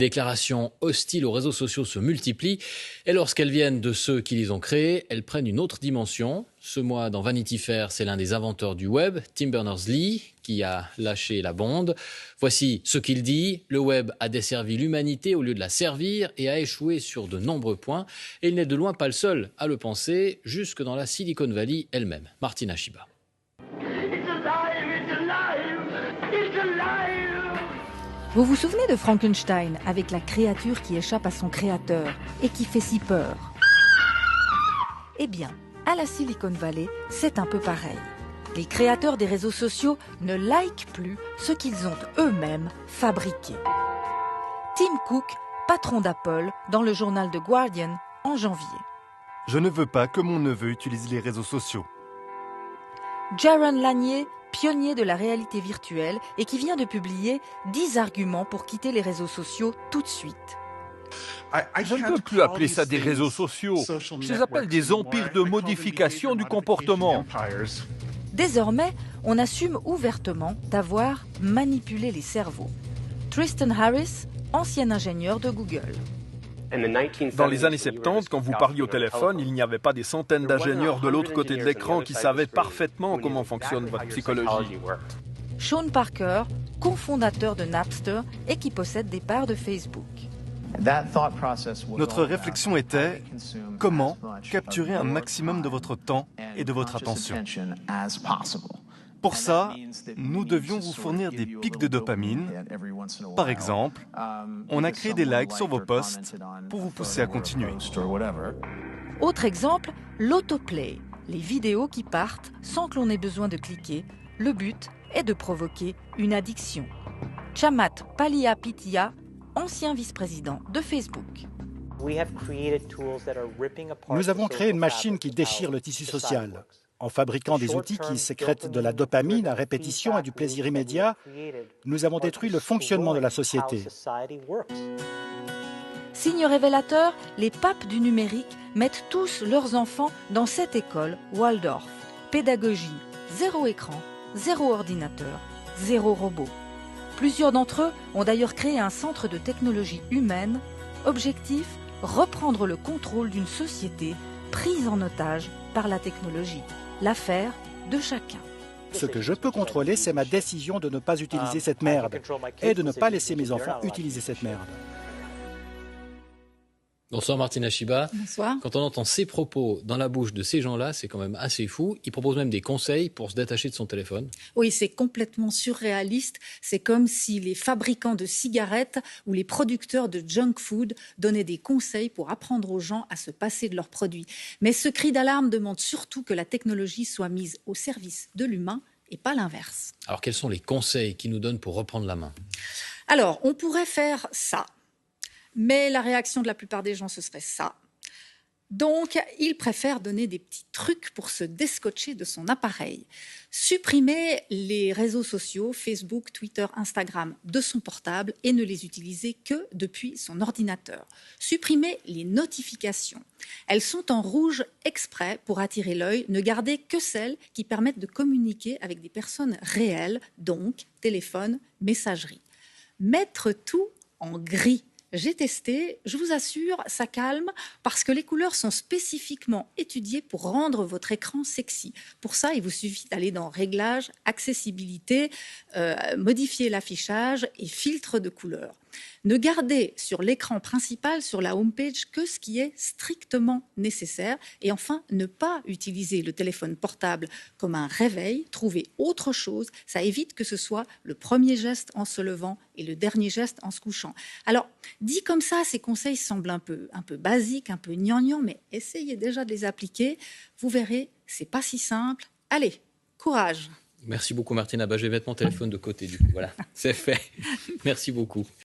Déclarations hostiles aux réseaux sociaux se multiplient et lorsqu'elles viennent de ceux qui les ont créés, elles prennent une autre dimension. Ce mois, dans Vanity Fair, c'est l'un des inventeurs du web, Tim Berners-Lee, qui a lâché la bombe. Voici ce qu'il dit. Le web a desservi l'humanité au lieu de la servir et a échoué sur de nombreux points. Et il n'est de loin pas le seul à le penser, jusque dans la Silicon Valley elle-même. Martina Shiba. Vous vous souvenez de Frankenstein avec la créature qui échappe à son créateur et qui fait si peur? Eh bien, à la Silicon Valley, c'est un peu pareil. Les créateurs des réseaux sociaux ne likent plus ce qu'ils ont eux-mêmes fabriqué. Tim Cook, patron d'Apple, dans le journal The Guardian en janvier. Je ne veux pas que mon neveu utilise les réseaux sociaux. Jaron Lanier, pionnier de la réalité virtuelle et qui vient de publier 10 arguments pour quitter les réseaux sociaux tout de suite. Je ne peux plus appeler ça des réseaux sociaux. Je les appelle des empires de modification du comportement. Désormais, on assume ouvertement d'avoir manipulé les cerveaux. Tristan Harris, ancien ingénieur de Google. Dans les années 70, quand vous parliez au téléphone, il n'y avait pas des centaines d'ingénieurs de l'autre côté de l'écran qui savaient parfaitement comment fonctionne votre psychologie. Sean Parker, cofondateur de Napster et qui possède des parts de Facebook. Notre réflexion était comment capturer un maximum de votre temps et de votre attention. Pour ça, nous devions vous fournir des pics de dopamine. Par exemple, on a créé des likes sur vos posts pour vous pousser à continuer. Autre exemple, l'autoplay, les vidéos qui partent sans que l'on ait besoin de cliquer. Le but est de provoquer une addiction. Chamath Palihapitiya, ancien vice-président de Facebook. Nous avons créé une machine qui déchire le tissu social. En fabriquant des outils qui sécrètent de la dopamine à répétition et du plaisir immédiat, nous avons détruit le fonctionnement de la société. Signe révélateur, les papes du numérique mettent tous leurs enfants dans cette école Waldorf. Pédagogie, 0 écran, 0 ordinateur, 0 robot. Plusieurs d'entre eux ont d'ailleurs créé un centre de technologie humaine. Objectif, reprendre le contrôle d'une société prise en otage par la technologie. L'affaire de chacun. Ce que je peux contrôler, c'est ma décision de ne pas utiliser cette merde et de ne pas laisser mes enfants utiliser cette merde. Bonsoir Martina Shiba. Bonsoir. Quand on entend ces propos dans la bouche de ces gens-là, c'est quand même assez fou. Ils proposent même des conseils pour se détacher de son téléphone. Oui, c'est complètement surréaliste. C'est comme si les fabricants de cigarettes ou les producteurs de junk food donnaient des conseils pour apprendre aux gens à se passer de leurs produits. Mais ce cri d'alarme demande surtout que la technologie soit mise au service de l'humain et pas l'inverse. Alors quels sont les conseils qu'ils nous donnent pour reprendre la main? Alors, on pourrait faire ça. Mais la réaction de la plupart des gens, ce serait ça. Donc, ils préfèrent donner des petits trucs pour se descotcher de son appareil. Supprimer les réseaux sociaux, Facebook, Twitter, Instagram, de son portable et ne les utiliser que depuis son ordinateur. Supprimer les notifications. Elles sont en rouge exprès pour attirer l'œil. Ne garder que celles qui permettent de communiquer avec des personnes réelles, donc téléphone, messagerie. Mettre tout en gris. J'ai testé, je vous assure, ça calme parce que les couleurs sont spécifiquement étudiées pour rendre votre écran sexy. Pour ça, il vous suffit d'aller dans Réglages, Accessibilité, modifier l'affichage et filtre de couleurs. Ne gardez sur l'écran principal, sur la homepage, que ce qui est strictement nécessaire. Et enfin, ne pas utiliser le téléphone portable comme un réveil. Trouvez autre chose. Ça évite que ce soit le premier geste en se levant et le dernier geste en se couchant. Alors, dit comme ça, ces conseils semblent un peu basiques, un peu gnangnan, mais essayez déjà de les appliquer. Vous verrez, c'est pas si simple. Allez, courage. Merci beaucoup Martina. Je vais mettre mon téléphone de côté du coup. Voilà, c'est fait. Merci beaucoup.